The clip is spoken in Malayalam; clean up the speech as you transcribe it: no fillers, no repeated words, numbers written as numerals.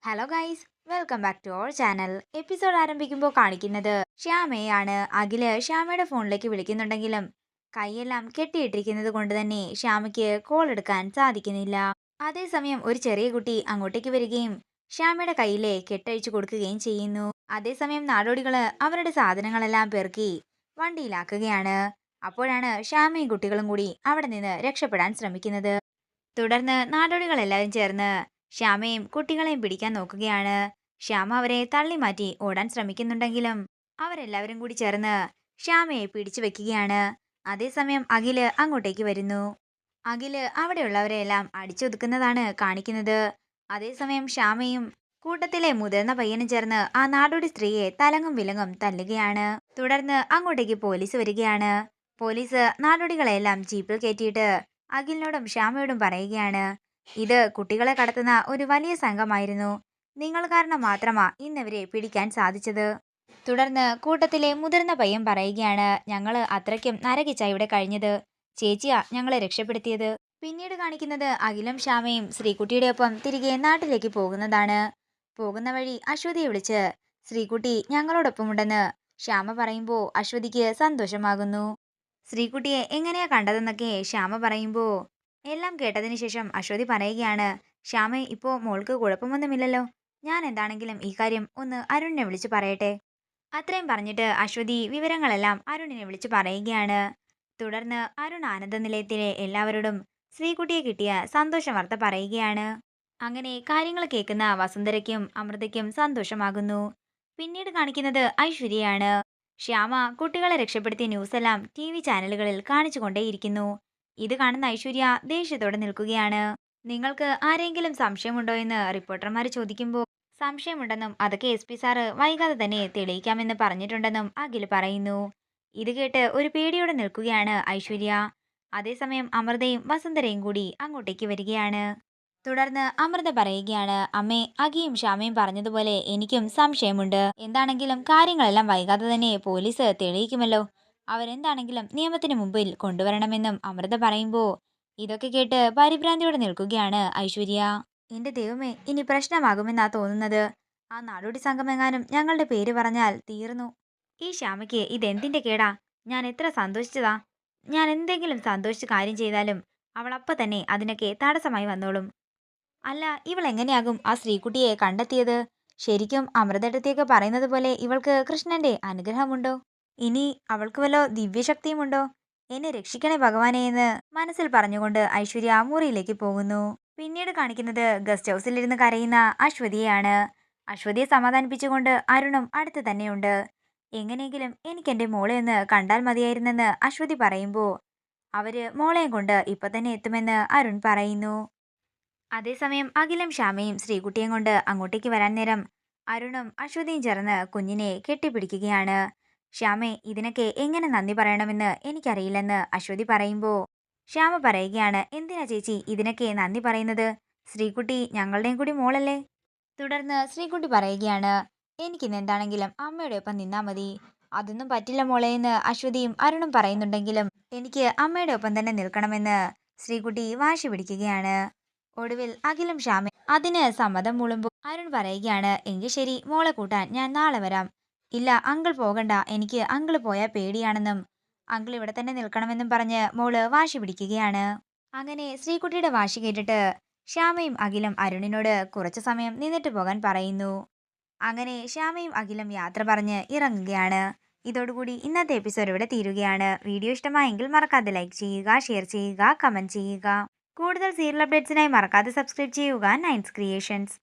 Hello guys, welcome back to our channel. Episode ആരംഭിക്കുമ്പോൾ കാണിക്കുന്നത് ശ്യാമയാണ്. അഖില് ശ്യാമയുടെ ഫോണിലേക്ക് വിളിക്കുന്നുണ്ടെങ്കിലും കൈയെല്ലാം കെട്ടിയിട്ടിരിക്കുന്നത് കൊണ്ട് തന്നെ ശ്യാമയ്ക്ക് കോൾ എടുക്കാൻ സാധിക്കുന്നില്ല. അതേസമയം ഒരു ചെറിയ കുട്ടി അങ്ങോട്ടേക്ക് വരികയും ശ്യാമയുടെ കയ്യിലെ കെട്ടഴിച്ചു കൊടുക്കുകയും ചെയ്യുന്നു. അതേസമയം നാടോടികള് അവരുടെ സാധനങ്ങളെല്ലാം പെറുക്കി വണ്ടിയിലാക്കുകയാണ്. അപ്പോഴാണ് ശ്യാമയും കുട്ടികളും കൂടി അവിടെ നിന്ന് രക്ഷപ്പെടാൻ ശ്രമിക്കുന്നത്. തുടർന്ന് നാടോടികളെല്ലാവരും ചേർന്ന് ശ്യാമയും കുട്ടികളെയും പിടിക്കാൻ നോക്കുകയാണ്. ശ്യാമ അവരെ തള്ളി മാറ്റി ഓടാൻ ശ്രമിക്കുന്നുണ്ടെങ്കിലും അവരെല്ലാവരും കൂടി ചേർന്ന് ശ്യാമയെ പിടിച്ചു വെക്കുകയാണ്. അതേസമയം അഖില് അങ്ങോട്ടേക്ക് വരുന്നു. അഖില് അവിടെയുള്ളവരെയെല്ലാം അടിച്ചൊതുക്കുന്നതാണ് കാണിക്കുന്നത്. അതേസമയം ശ്യാമയും കൂട്ടത്തിലെ മുതിർന്ന പയ്യനും ചേർന്ന് ആ നാടോടി സ്ത്രീയെ തലങ്ങും വിലങ്ങും തല്ലുകയാണ്. തുടർന്ന് അങ്ങോട്ടേക്ക് പോലീസ് വരികയാണ്. പോലീസ് നാടോടികളെല്ലാം ജീപ്പിൽ കയറ്റിയിട്ട് അഖിലിനോടും ശ്യാമയോടും പറയുകയാണ്, ഇത് കുട്ടികളെ കടത്തുന്ന ഒരു വലിയ സംഘമായിരുന്നു. നിങ്ങൾ കാരണം മാത്രമാ ഇന്നിവരെ പിടിക്കാൻ സാധിച്ചത്. തുടർന്ന് കൂട്ടത്തിലെ മുതിർന്ന പയ്യൻ പറയുകയാണ്, ഞങ്ങള് അത്രയ്ക്കും നരകിച്ച ഇവിടെ കഴിഞ്ഞത്. ചേച്ചിയാ ഞങ്ങളെ രക്ഷപ്പെടുത്തിയത്. പിന്നീട് കാണിക്കുന്നത് അഖിലും ശ്യാമയും ശ്രീകുട്ടിയുടെ ഒപ്പം തിരികെ നാട്ടിലേക്ക് പോകുന്നതാണ്. പോകുന്ന വഴി അശ്വതിയെ വിളിച്ച് ശ്രീകുട്ടി ഞങ്ങളോടൊപ്പമുണ്ടെന്ന് ശ്യാമ പറയുമ്പോൾ അശ്വതിക്ക് സന്തോഷമാകുന്നു. ശ്രീകുട്ടിയെ എങ്ങനെയാ കണ്ടതെന്നൊക്കെ ശ്യാമ പറയുമ്പോ എല്ലാം കേട്ടതിന് ശേഷം അശ്വതി പറയുകയാണ്, ശ്യാമ ഇപ്പോ മോൾക്ക് കുഴപ്പമൊന്നുമില്ലല്ലോ. ഞാൻ എന്താണെങ്കിലും ഈ കാര്യം ഒന്ന് അരുണിനെ വിളിച്ചു പറയട്ടെ. അത്രയും പറഞ്ഞിട്ട് അശ്വതി വിവരങ്ങളെല്ലാം അരുണിനെ വിളിച്ചു പറയുകയാണ്. തുടർന്ന് അരുൺ ആനന്ദ നിലയത്തിലെ എല്ലാവരോടും ശ്രീകുട്ടിയെ കിട്ടിയ സന്തോഷ വാർത്ത പറയുകയാണ്. അങ്ങനെ കാര്യങ്ങൾ കേൾക്കുന്ന വസുന്ധരയ്ക്കും അമൃതയ്ക്കും സന്തോഷമാകുന്നു. പിന്നീട് കാണിക്കുന്നത് ഐശ്വര്യയാണ്. ശ്യാമ കുട്ടികളെ രക്ഷപ്പെടുത്തിയ ന്യൂസെല്ലാം TV ചാനലുകളിൽ കാണിച്ചുകൊണ്ടേയിരിക്കുന്നു. ഇത് കാണുന്ന ഐശ്വര്യ ദേഷ്യത്തോടെ നിൽക്കുകയാണ്. നിങ്ങൾക്ക് ആരെങ്കിലും സംശയമുണ്ടോ എന്ന് റിപ്പോർട്ടർമാർ ചോദിക്കുമ്പോൾ സംശയമുണ്ടെന്നും അതൊക്കെ SP സാറ് വൈകാതെ തന്നെ തെളിയിക്കാമെന്ന് പറഞ്ഞിട്ടുണ്ടെന്നും അഖിൽ പറയുന്നു. ഇത് കേട്ട് ഒരു പേടിയോടെ നിൽക്കുകയാണ് ഐശ്വര്യ. അതേസമയം അമൃതയും വസുന്ധരയും കൂടി അങ്ങോട്ടേക്ക് വരികയാണ്. തുടർന്ന് അമൃത പറയുകയാണ്, അമ്മേ, അഖിയും ശ്യാമയും പറഞ്ഞതുപോലെ എനിക്കും സംശയമുണ്ട്. എന്താണെങ്കിലും കാര്യങ്ങളെല്ലാം വൈകാതെ തന്നെ പോലീസ് തെളിയിക്കുമല്ലോ. അവരെന്താണെങ്കിലും നിയമത്തിന് മുമ്പിൽ കൊണ്ടുവരണമെന്നും അമൃത പറയുമ്പോൾ ഇതൊക്കെ കേട്ട് പരിഭ്രാന്തിയോടെ നിൽക്കുകയാണ് ഐശ്വര്യ. എന്റെ ദൈവമേ, ഇനി പ്രശ്നമാകുമെന്നാ തോന്നുന്നത്. ആ നാടോടി സംഘമെങ്ങാനും ഞങ്ങളുടെ പേര് പറഞ്ഞാൽ തീർന്നു. ഈ ശ്യാമയ്ക്ക് ഇതെന്തിന്റെ കേടാ? ഞാൻ എത്ര സന്തോഷിച്ചതാ. ഞാൻ എന്തെങ്കിലും സന്തോഷിച്ച് കാര്യം ചെയ്താലും അവൾ അപ്പൊ തന്നെ അതിനൊക്കെ തടസ്സമായി വന്നോളും. അല്ല, ഇവൾ എങ്ങനെയാകും ആ ശ്രീകുട്ടിയെ കണ്ടെത്തിയത്? ശരിക്കും അമൃതേട്ടത്തിയൊക്കെ പറയുന്നത് പോലെ ഇവൾക്ക് കൃഷ്ണന്റെ അനുഗ്രഹമുണ്ടോ? ഇനി അവൾക്ക് വല്ലോ ദിവ്യശക്തിയുമുണ്ടോ? എന്നെ രക്ഷിക്കണേ ഭഗവാനെ എന്ന് മനസ്സിൽ പറഞ്ഞുകൊണ്ട് ഐശ്വര്യ മുറിയിലേക്ക് പോകുന്നു. പിന്നീട് കാണിക്കുന്നത് ഗസ്റ്റ് ഹൗസിലിരുന്ന് കരയുന്ന അശ്വതിയെയാണ്. അശ്വതിയെ സമാധാനിപ്പിച്ചുകൊണ്ട് അരുണും അടുത്ത് തന്നെയുണ്ട്. എങ്ങനെയെങ്കിലും എനിക്ക് എൻ്റെ മോളെ ഒന്ന് കണ്ടാൽ മതിയായിരുന്നെന്ന് അശ്വതി പറയുമ്പോൾ അവര് മോളെയും കൊണ്ട് ഇപ്പൊ തന്നെ എത്തുമെന്ന് അരുൺ പറയുന്നു. അതേസമയം അഖിലും ശ്യാമയും ശ്രീകുട്ടിയും കൊണ്ട് അങ്ങോട്ടേക്ക് വരാൻ നേരം അരുണും അശ്വതിയും ചേർന്ന് കുഞ്ഞിനെ കെട്ടിപ്പിടിക്കുകയാണ്. ശ്യാമേ, ഇതിനൊക്കെ എങ്ങനെ നന്ദി പറയണമെന്ന് എനിക്കറിയില്ലെന്ന് അശ്വതി പറയുമ്പോൾ ശ്യാമ പറയുകയാണ്, എന്തിനാ ചേച്ചി ഇതിനൊക്കെ നന്ദി പറയുന്നത്? ശ്രീകുട്ടി ഞങ്ങളുടെയും കൂടി മോളല്ലേ. തുടർന്ന് ശ്രീകുട്ടി പറയുകയാണ്, എനിക്കിന്ന് എന്താണെങ്കിലും അമ്മയുടെ ഒപ്പം നിന്നാ മതി. അതൊന്നും പറ്റില്ല മോളെ എന്ന് അശ്വതിയും അരുണും പറയുന്നുണ്ടെങ്കിലും എനിക്ക് അമ്മയുടെ ഒപ്പം തന്നെ നിൽക്കണമെന്ന് ശ്രീകുട്ടി വാശി പിടിക്കുകയാണ്. ഒടുവിൽ അഖിലും ശ്യാമയും അതിന് സമ്മതം മൂളുമ്പോൾ അരുൺ പറയുകയാണ്, എങ്കിൽ ശരി, മോളെ കൂട്ടാൻ ഞാൻ നാളെ വരാം. ഇല്ല അങ്കിൾ പോകണ്ട, എനിക്ക് അങ്കിള് പോയാൽ പേടിയാണെന്നും അങ്കിൾ ഇവിടെ തന്നെ നിൽക്കണമെന്നും പറഞ്ഞ് മോള് വാശി പിടിക്കുകയാണ്. അങ്ങനെ ശ്രീകുട്ടിയുടെ വാശി കേട്ടിട്ട് ശ്യാമയും അഖിലും അരുണിനോട് കുറച്ചു സമയം നിന്നിട്ട് പോകാൻ പറയുന്നു. അങ്ങനെ ശ്യാമയും അഖിലും യാത്ര പറഞ്ഞ് ഇറങ്ങുകയാണ്. ഇതോടുകൂടി ഇന്നത്തെ എപ്പിസോഡ് ഇവിടെ തീരുകയാണ്. വീഡിയോ ഇഷ്ടമായെങ്കിൽ മറക്കാതെ ലൈക്ക് ചെയ്യുക, ഷെയർ ചെയ്യുക, കമന്റ് ചെയ്യുക. കൂടുതൽ സീരിയൽ അപ്ഡേറ്റ്സിനായി മറക്കാതെ സബ്സ്ക്രൈബ് ചെയ്യുക നയൻസ് ക്രിയേഷൻസ്.